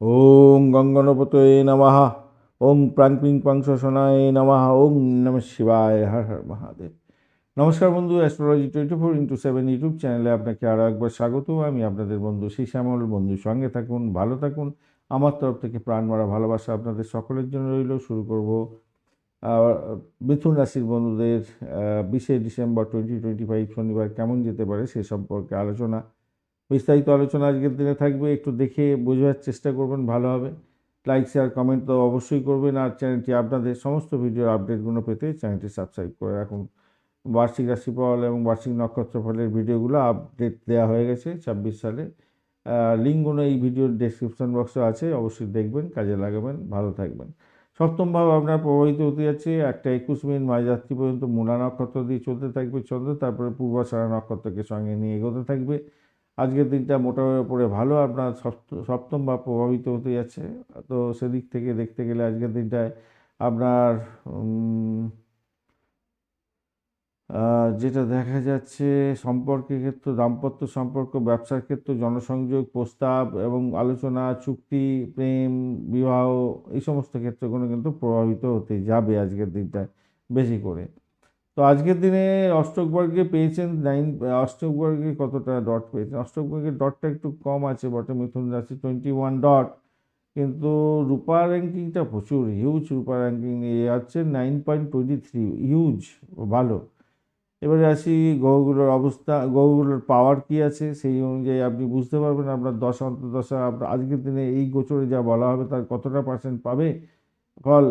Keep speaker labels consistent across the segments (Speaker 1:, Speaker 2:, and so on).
Speaker 1: ওং গঙ্গনপতয়ে নমঃ। ওং প্রাং পিং পাং শোষণায় নমঃ। ওং নমঃ শিবায়। হর হর মহাদেব। নমস্কার বন্ধু, অ্যাস্ট্রোলজি 24x7 ইউটিউব চ্যানেলে আপনাকে আরও একবার স্বাগত। আমি আপনাদের বন্ধু শ্যামল। বন্ধুর সঙ্গে থাকুন, ভালো থাকুন। আমার তরফ থেকে প্রাণ মারা ভালোবাসা আপনাদের সকলের জন্য রইল। শুরু করব মিথুন রাশির বন্ধুদের 20 ডিসেম্বর 2025 শনিবার কেমন যেতে পারে সে সম্পর্কে আলোচনা, বিস্তারিত আলোচনা আজকের দিনে থাকবে। একটু দেখে বোঝার চেষ্টা করবেন, ভালো হবে। লাইক শেয়ার কমেন্ট তো অবশ্যই করবেন। আর চ্যানেলটি আপনাদের সমস্ত ভিডিওর আপডেটগুলো পেতে চ্যানেলটি সাবস্ক্রাইব করে রাখুন। বার্ষিক রাশিফল এবং বার্ষিক নক্ষত্রফলের ভিডিওগুলো আপডেট দেওয়া হয়ে গেছে 26 সালে। লিঙ্কগুলো এই ভিডিওর ডেসক্রিপশন বক্সে আছে, অবশ্যই দেখবেন, কাজে লাগাবেন, ভালো থাকবেন। সপ্তম ভাব আপনার প্রভাবিত হতে যাচ্ছে 1টা 21 মিনিট মাঝরাত্রি পর্যন্ত মূলা নক্ষত্র দিয়ে চলতে থাকবে চন্দ্র, তারপরে পূর্বাষাঢ়া নক্ষত্রকে সঙ্গে নিয়ে এগোতে থাকবে। আজকের দিনটা মোটামুটি ওপরে ভালো, আপনার সপ্তম ভাব প্রভাবিত হতে যাচ্ছে। তো সেদিক থেকে দেখতে গেলে আজকের দিনটায় আপনার যেটা দেখা যাচ্ছে সম্পর্কের ক্ষেত্রে, দাম্পত্য সম্পর্ক, ব্যবসার ক্ষেত্রে, জনসংযোগ, প্রস্তাব এবং আলোচনা, চুক্তি, প্রেম, বিবাহ, এই সমস্ত ক্ষেত্রগুলো কিন্তু প্রভাবিত হতে যাবে আজকের দিনটায় বেশি করে। তো আজকের দিনে অষ্টক বর্গে পেয়েছেন 9, অষ্টক বর্গে কতটা ডট পেয়েছেন? অষ্টক বর্গের ডটটা একটু কম আছে বটে, মিথুন রাশি 21 ডট, কিন্তু রূপা র্যাঙ্কিংটা প্রচুর হিউজ। রূপা র্যাঙ্কিং নিয়ে যাচ্ছে 9.23, হিউজ, ভালো। এবারে আসি গ্রহগুলোর অবস্থা, গ্রহগুলোর পাওয়ার কী আছে সেই অনুযায়ী আপনি বুঝতে পারবেন আপনার দশা অন্তর্দশা আপনার আজকের দিনে এই গোচরে যা বলা হবে তার কতটা পার্সেন্ট পাবে ফল।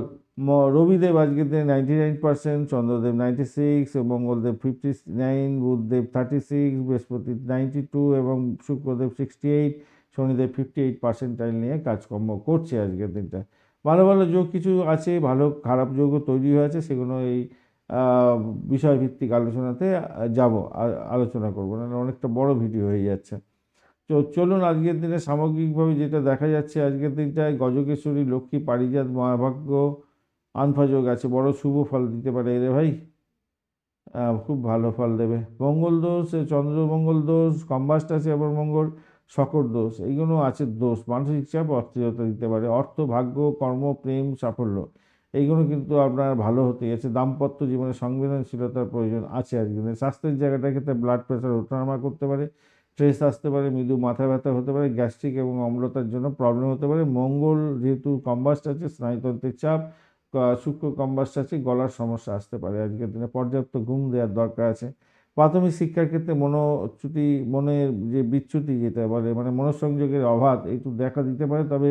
Speaker 1: রবিদেব আজকের দিনে 99%, চন্দ্রদেব 96, মঙ্গলদেব 59, বুধদেব 36, বৃহস্পতি 92 এবং শুক্রদেব 68, শনিদেব 58% নিয়ে কাজকর্ম করছে আজকের দিনটা। ভালো ভালো যোগ কিছু আছে, ভালো খারাপ যোগও তৈরি হয়েছে, সেগুলো এই বিষয়ভিত্তিক আলোচনাতে যাব, আলোচনা করবো, না অনেকটা বড় ভিডিও হয়ে যাচ্ছে। তো চলুন আজকের দিনে সামগ্রিকভাবে যেটা দেখা যাচ্ছে আজকের দিনটায় গজকেশ্বরী, লক্ষ্মী, পারিজাত, মহাভাগ্য, আনফা যোগ আছে, বড় শুভ ফল দিতে পারে এরে ভাই, খুব ভালো ফল দেবে। মঙ্গল দোষ, চন্দ্রমঙ্গল দোষ, কম্বাস্ট আছে, আবার মঙ্গল শকর দোষ, এইগুলো আছে দোষ। মানসিক চাপ, অস্থিরতা দিতে পারে। অর্থ, ভাগ্য, কর্ম, প্রেম, সাফল্য, এইগুলো কিন্তু আপনার ভালো হতে গেছে। দাম্পত্য জীবনে সংবেদনশীলতার প্রয়োজন আছে আজকের দিনে। স্বাস্থ্যের জায়গাটার ক্ষেত্রে ব্লাড প্রেশার ওঠানামা করতে পারে, স্ট্রেস আসতে পারে, মৃদু মাথা ব্যথা হতে পারে, গ্যাস্ট্রিক এবং অম্লতার জন্য প্রবলেম হতে পারে। মঙ্গল যেহেতু কম্বাস্ট আছে, স্নায়ুতন্ত্রের চাপ, শুক্র কম্বাস্ট আছে, গলার সমস্যা আসতে পারে আজকের দিনে। পর্যাপ্ত ঘুম দেওয়ার দরকার আছে। প্রাথমিক শিক্ষার ক্ষেত্রে মনোচ্যুতি, মনের যে বিচ্যুতি যেটা বলে, মানে মনোসংযোগের অভাব একটু দেখা দিতে পারে, তবে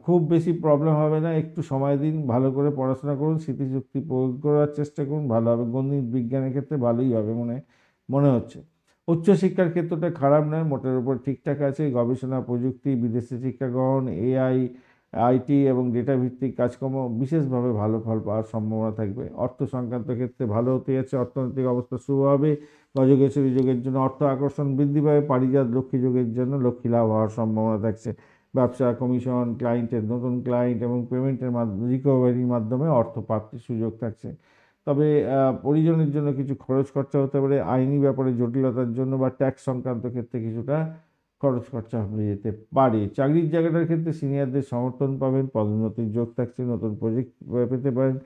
Speaker 1: খুব বেশি প্রবলেম হবে না। একটু সময় দিন, ভালো করে পড়াশোনা করুন, স্মৃতিশক্তি প্রয়োগ করার চেষ্টা করুন, ভালো হবে। গণিত বিজ্ঞানের ক্ষেত্রে ভালোই হবে মনে মনে হচ্ছে। উচ্চশিক্ষার ক্ষেত্রটা খারাপ নয়, মোটের উপর ঠিকঠাক আছে। গবেষণা, প্রযুক্তি, বিদেশি শিক্ষা গ্রহণ, এআই, আইটি এবং ডেটা ভিত্তিক কাজকর্ম বিশেষভাবে ভালো ফল পাওয়ার সম্ভাবনা থাকবে। অর্থ সংক্রান্ত ক্ষেত্রে ভালো হতে যাচ্ছে, অর্থনৈতিক অবস্থা শুভ হবে। গজকেশ্বরী যোগের জন্য অর্থ আকর্ষণ বৃদ্ধি পাবে। পারিজাত লক্ষ্মী যোগের জন্য লক্ষ্মী লাভ হওয়ার সম্ভাবনা থাকছে। ব্যবসা, কমিশন, ক্লায়েন্টের নতুন ক্লায়েন্ট এবং পেমেন্টের মাধ্যমে, রিকভারির মাধ্যমে অর্থ প্রাপ্তির সুযোগ থাকছে। তবে পরিজনের জন্য কিছু খরচ খরচা হতে পারে। আইনি ব্যাপারে জটিলতার জন্য বা ট্যাক্স সংক্রান্ত ক্ষেত্রে কিছুটা খরচ খরচা হয়ে যেতে পারে। চাকরির জায়গাটার ক্ষেত্রে সিনিয়রদের সমর্থন পাবেন, পদোন্নতির যোগ থাকছে, নতুন প্রজেক্ট পেতে পারেন।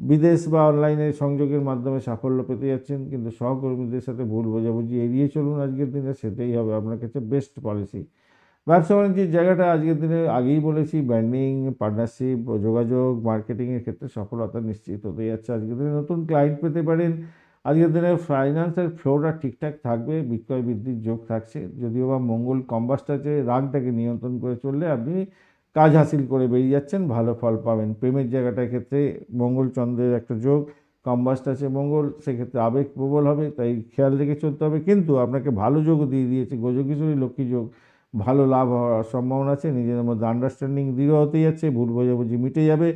Speaker 1: বিদেশ বা অনলাইনে সংযোগের মাধ্যমে সাফল্য পেতে যাচ্ছেন, কিন্তু সহকর্মীদের সাথে ভুল বোঝাবুঝি এড়িয়ে চলুন আজকের দিনে, সেটাই হবে আপনার কাছে বেস্ট পলিসি। ব্যবসা বাণিজ্যের জায়গাটা আজকের দিনে আগেই বলেছি, ব্র্যান্ডিং, পার্টনারশিপ, যোগাযোগ, মার্কেটিংয়ের ক্ষেত্রে সফলতা নিশ্চিত হতে যাচ্ছে। আজকের দিনে নতুন ক্লায়েন্ট পেতে পারেন। আজকের দিনে ফাইন্যান্সের ফ্লোটা ঠিকঠাক থাকবে, বিক্রয় বৃদ্ধির যোগ থাকছে। যদিও বা মঙ্গল কম্বাস্ট আছে, রাগটাকে নিয়ন্ত্রণ করে চললে আপনি কাজ হাসিল করে বেরিয়ে যাচ্ছেন, ভালো ফল পাবেন। প্রেমের জায়গাটার ক্ষেত্রে মঙ্গল চন্দ্রের একটা যোগ, কম্বাস্ট আছে মঙ্গল, সেক্ষেত্রে আবেগ প্রবল হবে, তাই খেয়াল রেখে চলতে হবে। কিন্তু আপনাকে ভালো যোগও দিয়ে দিয়েছে, গজকেশ্বরী লক্ষ্মী যোগ, ভালো লাভ হওয়ার সম্ভাবনা আছে। নিজেদের মধ্যে আন্ডারস্ট্যান্ডিং দৃঢ় হতে যাচ্ছে, ভুল বোঝাবুঝি মিটে যাবে।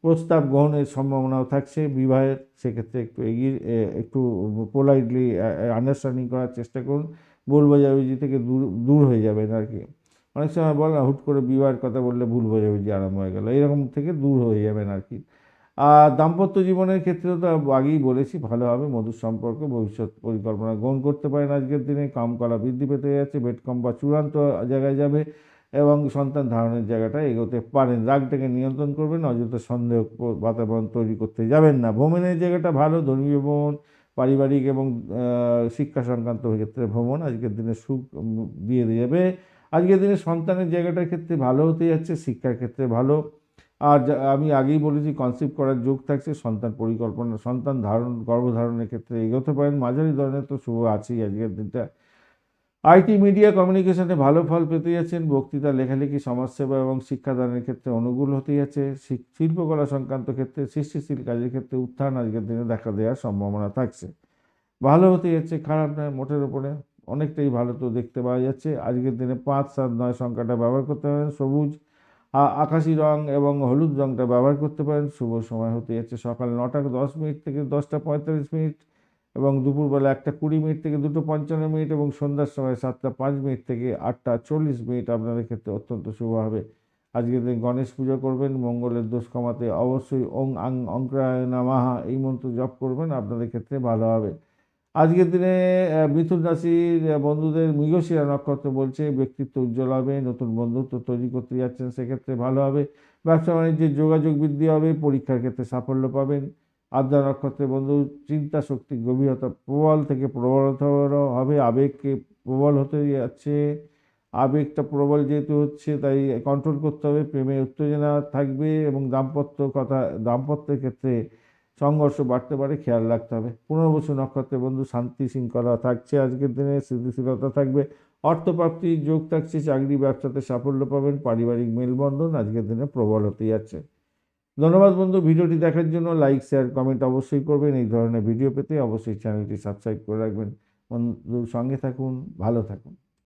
Speaker 1: প্রস্তাব গ্রহণের সম্ভাবনাও থাকছে বিবাহের, সেক্ষেত্রে একটু এগিয়ে একটু পোলাইটলি আন্ডারস্ট্যান্ডিং করার চেষ্টা করুন, ভুল বোঝাবুঝি থেকে দূর দূর হয়ে যাবেন আর কি। অনেক সময় বল না, হুট করে বিবাহের কথা বললে ভুল বোঝাবুঝি আরম্ভ হয়ে গেল, এরকম থেকে দূর হয়ে যাবেন আর কি। আর দাম্পত্য জীবনের ক্ষেত্রে তো আগেই বলেছি, ভালো হবে। মধুর সম্পর্ক, ভবিষ্যৎ পরিকল্পনা গ্রহণ করতে পারেন আজকের দিনে। কামকলা বৃদ্ধি পেতে যাচ্ছে, বেড কম বা চূড়ান্ত জায়গায় যাবে। এবং সন্তান ধারণের জায়গাটা এগোতে পারেন। রাগটাকে নিয়ন্ত্রণ করবেন, অযথা সন্দেহ বাতাবরণ তৈরি করতে যাবেন না। ভ্রমণের জায়গাটা ভালো, ধর্মীয় ভ্রমণ, পারিবারিক এবং শিক্ষা সংক্রান্ত ক্ষেত্রে ভ্রমণ আজকের দিনে সুখ দিয়ে যাবে। আজকের দিনে সন্তানের জায়গাটার ক্ষেত্রে ভালো হতে যাচ্ছে, শিক্ষার ক্ষেত্রে ভালো। আর আমি আগেই বলেছি কনসিভ করার যোগ থাকছে, সন্তান পরিকল্পনা, সন্তান গর্ভধারণের ক্ষেত্রে এগোতে পারেন। মাঝারি ধরনের তো শুভ আছেই আজকের দিনটা। আইটি, মিডিয়া, কমিউনিকেশনে ভালো ফল পেতে যাচ্ছেন। বক্তৃতা, লেখালেখি, সমাজসেবা এবং শিক্ষাদানের ক্ষেত্রে অনুকূল হতে যাচ্ছে। শিল্পকলা সংক্রান্ত ক্ষেত্রে, সৃষ্টিশীল কাজের ক্ষেত্রে উত্থান আজকের দিনে দেখা দেওয়ার সম্ভাবনা থাকছে। ভালো হতে যাচ্ছে, খারাপ নয়, মোটের উপরে অনেকটাই ভালো তো দেখতে পাওয়া যাচ্ছে। আজকের দিনে 5, 7, 9 সংখ্যাটা ব্যবহার করতে পারেন। সবুজ, আকাশি রং এবং হলুদ রংটা ব্যবহার করতে পারেন। শুভ সময় হতে যাচ্ছে সকাল 9টা 10 মিনিট থেকে 10টা 45 মিনিট, এবং দুপুরবেলা 1টা 20 মিনিট থেকে 2টা 55 মিনিট, এবং সন্ধ্যার সময় 7টা 5 মিনিট থেকে 8টা 40 মিনিট আপনাদের ক্ষেত্রে অত্যন্ত শুভ হবে। আজকের দিন গণেশ পুজো করবেন, মঙ্গলের দোষ কমাতে অবশ্যই ওং আং অঙ্করায় নমঃ এই মন্ত্র জপ করবেন, আপনাদের ক্ষেত্রে ভালো হবে। আজকের দিনে মিথুন রাশির বন্ধুদের মৃগশিরা নক্ষত্র বলছে ব্যক্তিত্ব উজ্জ্বল হবে, নতুন বন্ধুত্ব তৈরি করতে যাচ্ছেন, সেক্ষেত্রে ভালো হবে। ব্যবসা বাণিজ্যের যোগাযোগ বৃদ্ধি হবে, পরীক্ষার ক্ষেত্রে সাফল্য পাবেন। আদ্রা নক্ষত্রের বন্ধু চিন্তা শক্তি গভীরতা প্রবল থেকে প্রবলতর হবে, আবেগকে প্রবল হতে যাচ্ছে। আবেগটা প্রবল যেহেতু হচ্ছে তাই কন্ট্রোল করতে হবে। প্রেমে উত্তেজনা থাকবে এবং দাম্পত্যের ক্ষেত্রে সংঘর্ষ বাড়তে পারে, খেয়াল রাখতে হবে। পুনর্বসু নক্ষত্রের বন্ধু শান্তি শৃঙ্খলা থাকছে আজকের দিনে, স্থিতিশীলতা থাকবে, অর্থপ্রাপ্তির যোগ থাকছে, চাকরি ব্যবসাতে সাফল্য পাবেন, পারিবারিক মেলবন্ধন আজকের দিনে প্রবল হতে যাচ্ছে। ধন্যবাদ বন্ধু, ভিডিওটি দেখার জন্য। লাইক, শেয়ার, কমেন্ট অবশ্যই করবেন। এই ধরনের ভিডিও পেতে অবশ্যই চ্যানেলটি সাবস্ক্রাইব করে রাখবেন। বন্ধু সঙ্গে থাকুন, ভালো থাকুন।